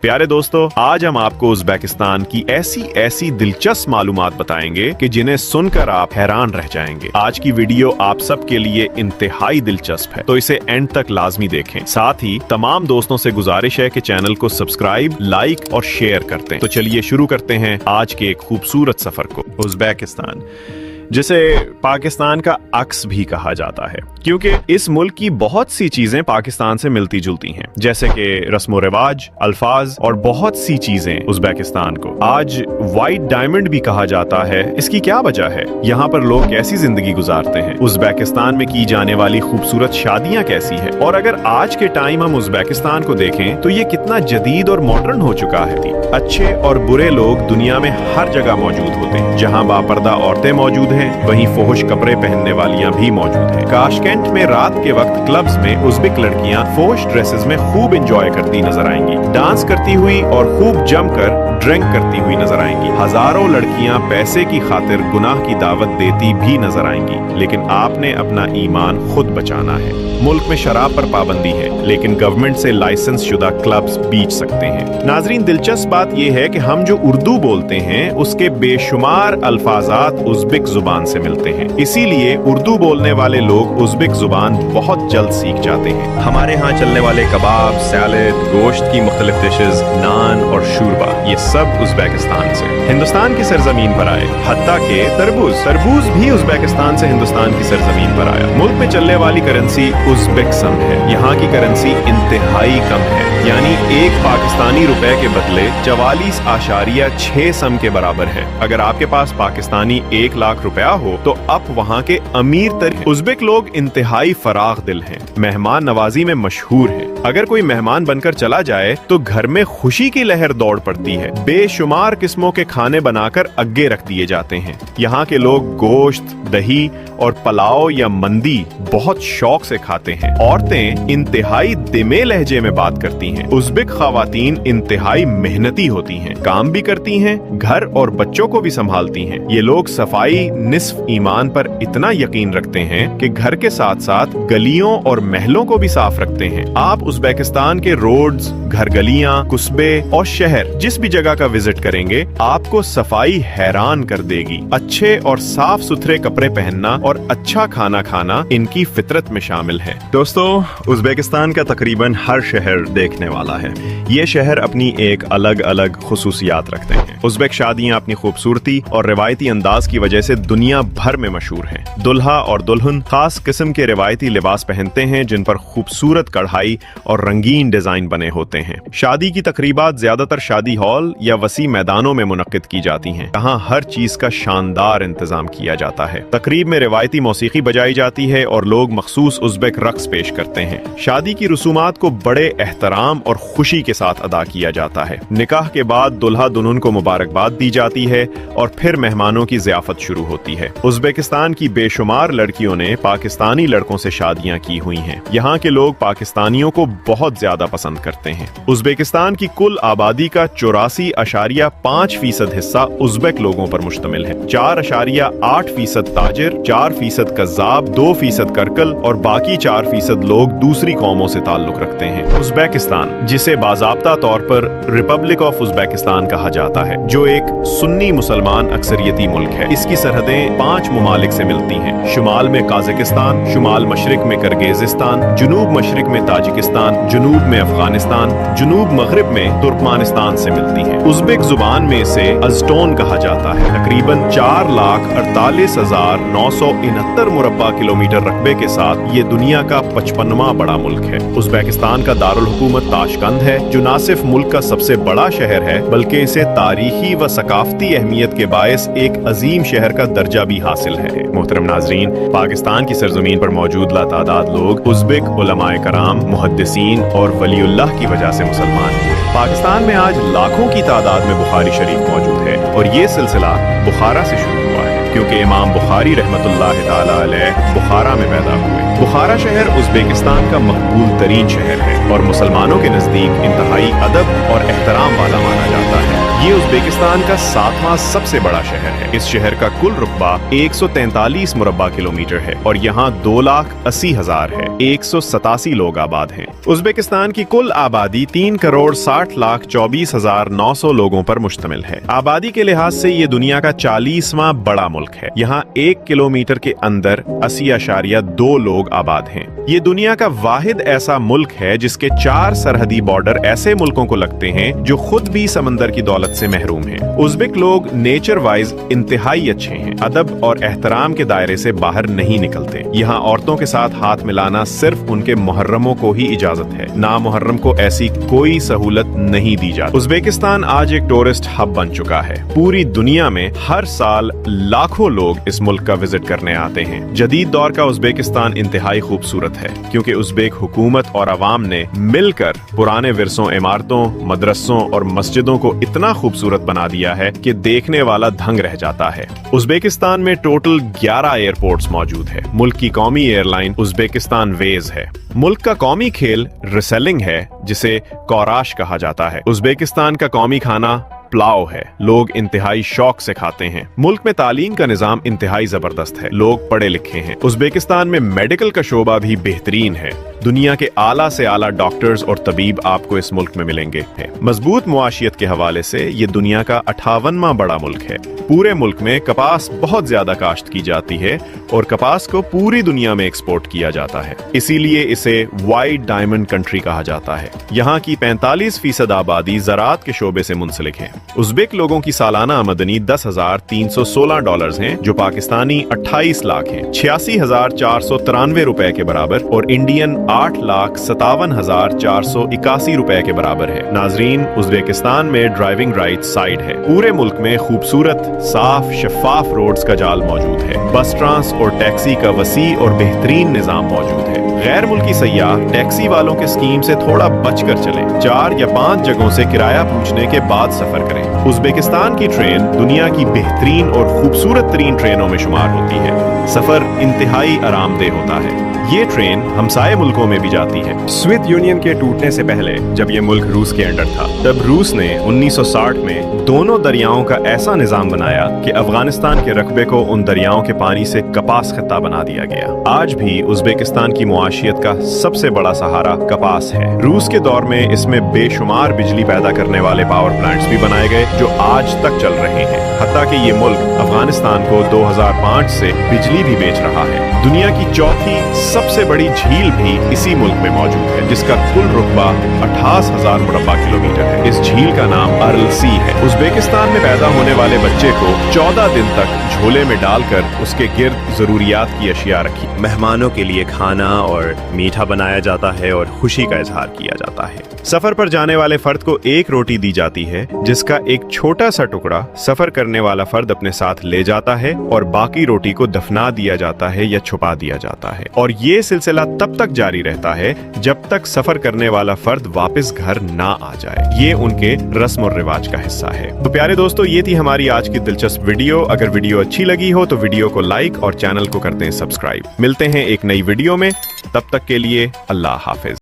प्यारे दोस्तों, आज हम आपको उज़्बेकिस्तान की ऐसी दिलचस्प मालूमात बताएंगे कि जिन्हें सुनकर आप हैरान रह जाएंगे। आज की वीडियो आप सबके लिए इंतहाई दिलचस्प है, तो इसे एंड तक लाजमी देखें। साथ ही तमाम दोस्तों से गुजारिश है कि चैनल को सब्सक्राइब, लाइक और शेयर करते हैं। तो चलिए शुरू करते हैं आज के एक खूबसूरत सफर को। उज़्बेकिस्तान, जिसे पाकिस्तान का अक्स भी कहा जाता है, क्योंकि इस मुल्क की बहुत सी चीजें पाकिस्तान से मिलती जुलती हैं, जैसे कि रस्मो रिवाज, अल्फाज और बहुत सी चीजें उज़्बेकिस्तान को आज व्हाइट डायमंड भी कहा जाता है। इसकी क्या वजह है? यहाँ पर लोग कैसी जिंदगी गुजारते हैं? उज़्बेकिस्तान में की जाने वाली खूबसूरत शादियाँ कैसी है? और अगर आज के टाइम हम उज़्बेकिस्तान को देखें तो ये कितना जदीद और मॉडर्न हो चुका है। अच्छे और बुरे लोग दुनिया में हर जगह मौजूद होते हैं। जहाँ बापर्दा औरतें मौजूद हैं, वहीं फोहश कपड़े पहनने वालियां भी मौजूद हैं। ताशकेंट में रात के वक्त क्लब्स में उज़्बेक लड़कियां फोहश ड्रेसेस में खूब एंजॉय करती नजर आएंगी, डांस करती हुई और खूब जमकर ड्रिंक करती हुई नजर आएंगी। हजारों लड़कियां पैसे की खातिर गुनाह की दावत देती भी नजर आएंगी, लेकिन आपने अपना ईमान खुद बचाना है। मुल्क में शराब पर पाबंदी है, लेकिन गवर्नमेंट से लाइसेंस शुदा क्लब्स बीच सकते हैं। नाजरीन, दिलचस्प बात यह है कि हम जो उर्दू बोलते हैं उसके बेशुमार अल्फाजात उज़्बेक जुबान से मिलते हैं। इसीलिए उर्दू बोलने वाले लोग उज़्बेक जुबान बहुत जल्द सीख जाते हैं। हमारे यहाँ चलने वाले कबाब, सैलेड, गोश्त की मुख्तलिफ डिशेज, नान और शूरबा, ये सब उज़्बेकिस्तान से हिंदुस्तान की सरजमीन पर आए। हत्ता के तरबूज भी उज़्बेकिस्तान से हिंदुस्तान की सरजमीन पर आया। मुल्क में चलने वाली करेंसी उज़्बेक सम है। यहाँ की करेंसी इंतहाई कम है, यानी एक पाकिस्तानी रुपए के बदले 44.6 सम के बराबर है। अगर आपके पास पाकिस्तानी 1 लाख रुपया हो तो आप वहाँ के अमीर तरीन। उज़्बेक लोग इंतहाई फराग दिल हैं, मेहमान नवाजी में मशहूर हैं। अगर कोई मेहमान बनकर चला जाए तो घर में खुशी की लहर दौड़ पड़ती है। बेशुमार किस्मों के खाने बनाकर आगे रख दिए जाते हैं। यहाँ के लोग गोश्त, दही और पुलाव या मंदी बहुत शौक से खाते हैं। औरतें इंतहाई दिमे लहजे में बात करती हैं। उज़्बेक ख्वातीन इंतहाई मेहनती होती हैं, काम भी करती हैं, घर और बच्चों को भी संभालती हैं। ये लोग सफाई निस्फ ईमान पर इतना यकीन रखते हैं कि घर के साथ साथ गलियों और महलों को भी साफ रखते हैं। आप उज़्बेकिस्तान के रोड्स, घर गलियां, कुस्बे और शहर जिस भी जगह का विजिट करेंगे, आपको सफाई हैरान कर देगी। अच्छे और साफ सुथरे कपड़े पहनना और अच्छा खाना खाना इनकी फितरत में शामिल है। दोस्तों, उज़्बेकिस्तान का तकरीबन हर शहर देखने वाला है। ये शहर अपनी एक अलग अलग खुसूसियात रखते हैं। उज़्बेक शादियां अपनी खूबसूरती और रिवायती अंदाज की वजह से दुनिया भर में मशहूर हैं। दुल्हा और दुल्हन खास किस्म के रिवायती लिबास पहनते हैं, जिन पर खूबसूरत कढ़ाई और रंगीन डिजाइन बने होते हैं। शादी की तकरीबात ज्यादातर शादी हॉल या वसी मैदानों में मुनक्किद की जाती हैं, जहाँ हर चीज का शानदार इंतजाम किया जाता है। तकरीब में रिवायती मौसीकी बजाई जाती है और लोग मखसूस उज़्बेक रक्स पेश करते हैं। शादी की रसूमात को बड़े एहतराम और खुशी के साथ अदा किया जाता है। निकाह के बाद दुल्हा दुल्हन को मुबारकबाद दी जाती है और फिर मेहमानों की ज़ियाफत शुरू होती है। उज़्बेकिस्तान की बेशुमार लड़कियों ने पाकिस्तानी लड़कों से शादियां की हुई हैं। यहाँ के लोग पाकिस्तानियों को बहुत ज्यादा पसंद करते हैं। उज़्बेकिस्तान की कुल आबादी का 84.5% हिस्सा उज़्बेक लोगों पर मुश्तमिल है। 4.8% ताजिर, 4% कज़्ज़ाब, 2% करकल और बाकी 4% लोग दूसरी कौमों से ताल्लुक रखते हैं। उज़्बेकिस्तान, जिसे बाज़ाब्ता तौर पर रिपब्लिक ऑफ उज़्बेकिस्तान कहा जाता है, जो एक सुन्नी मुसलमान अक्सरियती मुल्क है, इसकी सरहदें 5 ममालिक से मिलती हैं। शुमाल में काज़ाकिस्तान, शुमाल मशरिक में किर्गिज़स्तान, जुनूब मशरिक में ताजिकिस्तान, जुनूब में अफगानिस्तान, जुनूब मगरिब में तुर्कमानिस्तान से मिलती है। उज़्बेक जुबान में इसे अज़टोन कहा जाता है। तकरीबन 4,48,969 मुरब्बा किलोमीटर रकबे के साथ ये दुनिया का 55वां बड़ा मुल्क है। उज़्बेकिस्तान का दारुल हुकूमत ताशकंद है, जो न सिर्फ मुल्क का सबसे बड़ा शहर है, बल्कि इसे तारीखी व सकाफती अहमियत के बायस एक अजीम शहर का दर्जा भी हासिल है। मोहतरम नाजरीन, पाकिस्तान की सरजमीन पर मौजूद लातादाद लोग उज़्बेक उलमाए कराम, मुहद्दिसीन और वलीउल्लाह की वजह से मुसलमान हुए। पाकिस्तान में आज लाखों की तादाद में बुखारी शरीफ मौजूद है और ये सिलसिला बुखारा से शुरू हुआ है, क्योंकि इमाम बुखारी रहमतुल्लाह ताला अलैह बुखारा में पैदा हुए। बुखारा शहर उज़्बेकिस्तान का मकबूल तरीन शहर है और मुसलमानों के नज़दीक इंतहाई अदब और एहतराम वाला माना जाता है। ये उज़्बेकिस्तान का 7वां सबसे बड़ा शहर है। इस शहर का कुल रुकबा 143 मुरब्बा किलोमीटर है और यहाँ 2,80,000 है। 187 लोग आबाद हैं। उज़्बेकिस्तान की कुल आबादी 3,60,24,900 लोगों पर मुश्तमिल है। आबादी के लिहाज से ये दुनिया का 40वां बड़ा मुल्क है। यहाँ 1 किलोमीटर के अंदर 80.2 लोग आबाद हैं। ये दुनिया का वाहिद ऐसा मुल्क है जिसके 4 सरहदी बॉर्डर ऐसे मुल्कों को लगते हैं जो खुद भी समंदर की दौलत से महरूम हैं। उज़्बेक लोग नेचर वाइज इंतहाई अच्छे हैं। अदब और एहतराम के दायरे से बाहर नहीं निकलते। यहाँ औरतों के साथ हाथ मिलाना सिर्फ उनके मुहर्रमों को ही इजाजत है। नामुहर्रम को ऐसी कोई सहूलत नहीं दी जाती। उज़्बेकिस्तान आज एक टूरिस्ट हब बन चुका है। पूरी दुनिया में हर साल लाखों लोग इस मुल्क का विजिट करने आते हैं। जदीद दौर का उज़्बेकिस्तान इंतहाई खूबसूरत है क्योंकि उज़्बेक हुकूमत और अवाम ने मिलकर पुराने विरसों, इमारतों, मदरसों और मस्जिदों को इतना खूबसूरत बना दिया है कि देखने वाला दंग रह जाता है। उज़्बेकिस्तान में टोटल 11 एयरपोर्ट्स मौजूद है। मुल्क की कौमी एयरलाइन उज़्बेकिस्तान वेज है। मुल्क का कौमी खेल रेसलिंग है जिसे कौराश कहा जाता है। उज़्बेकिस्तान का कौमी खाना पुलाव है। लोग इंतहाई शौक से खाते हैं। मुल्क में तालीम का निजाम इंतहाई जबरदस्त है। लोग पढ़े लिखे हैं। उज़्बेकिस्तान में मेडिकल का शोबा भी बेहतरीन है। दुनिया के आला से आला डॉक्टर्स और तबीब आपको इस मुल्क में मिलेंगे। मजबूत मुआशियत के हवाले से ये दुनिया का 58वां बड़ा मुल्क है। पूरे मुल्क में कपास बहुत ज्यादा काश्त की जाती है और कपास को पूरी दुनिया में एक्सपोर्ट किया जाता है। इसीलिए इसे वाइट डायमंड कंट्री कहा जाता है। यहाँ की 45% आबादी ज़राअत के शोबे से मुंसलिक है। उज़्बेक लोगों की सालाना आमदनी $10,316 है जो पाकिस्तानी 28 लाख है, 86,493 रुपए के बराबर और इंडियन 8,57,481 रुपए के बराबर है। नाजरीन, उज़्बेकिस्तान में ड्राइविंग राइट साइड है। पूरे मुल्क में खूबसूरत, साफ, शफाफ रोड्स का जाल मौजूद है। बस ट्रांस और टैक्सी का वसी और बेहतरीन निजाम मौजूद है। गैर मुल्की सयाह टैक्सी वालों के स्कीम से थोड़ा बचकर चलें। 4 या 5 जगहों से किराया पूछने के बाद सफर करें। उज़्बेकिस्तान की ट्रेन दुनिया की बेहतरीन और खूबसूरत तरीन ट्रेनों में शुमार होती है। सफर इंतहाई आरामदेह होता है। ये ट्रेन हमसाये मुल्कों में भी जाती है। सोवियत यूनियन के टूटने से पहले जब ये मुल्क रूस के अंडर था, तब रूस ने 1960 में दोनों दरियाओं का ऐसा निजाम बनाया कि अफगानिस्तान के रकबे को उन दरियाओं के पानी से कपास खत्ता बना दिया गया। आज भी उज़्बेकिस्तान की मुआशियत का सबसे बड़ा सहारा कपास है। रूस के दौर में इसमें बेशुमार बिजली पैदा करने वाले पावर प्लांट्स भी बनाए गए जो आज तक चल रहे हैं। हत्ता कि ये मुल्क अफगानिस्तान को 2005 से बिजली भी बेच रहा है। दुनिया की चौथी सबसे बड़ी झील भी इसी मुल्क में मौजूद है जिसका कुल रुकबा 28,000 मुरब्बा किलोमीटर है। इस झील का नाम अरल सी है। उज़्बेकिस्तान में पैदा होने वाले बच्चे को 14 दिन तक झोले में डालकर उसके गिर्द जरूरियात की अशिया रखी। मेहमानों के लिए खाना और मीठा बनाया जाता है और खुशी का इजहार किया जाता है। सफर पर जाने वाले फर्द को एक रोटी दी जाती है जिसका एक छोटा सा टुकड़ा सफर करने वाला फर्द अपने साथ ले जाता है और बाकी रोटी को दफना दिया जाता है या छुपा दिया जाता है। और ये सिलसिला तब तक जारी रहता है जब तक सफर करने वाला फर्द वापस घर ना आ जाए। ये उनके रस्म और रिवाज का हिस्सा है। तो प्यारे दोस्तों, ये थी हमारी आज की दिलचस्प वीडियो। अगर वीडियो अच्छी लगी हो तो वीडियो को लाइक और चैनल को कर दें सब्सक्राइब। मिलते हैं एक नई वीडियो में, तब तक के लिए अल्लाह हाफिज।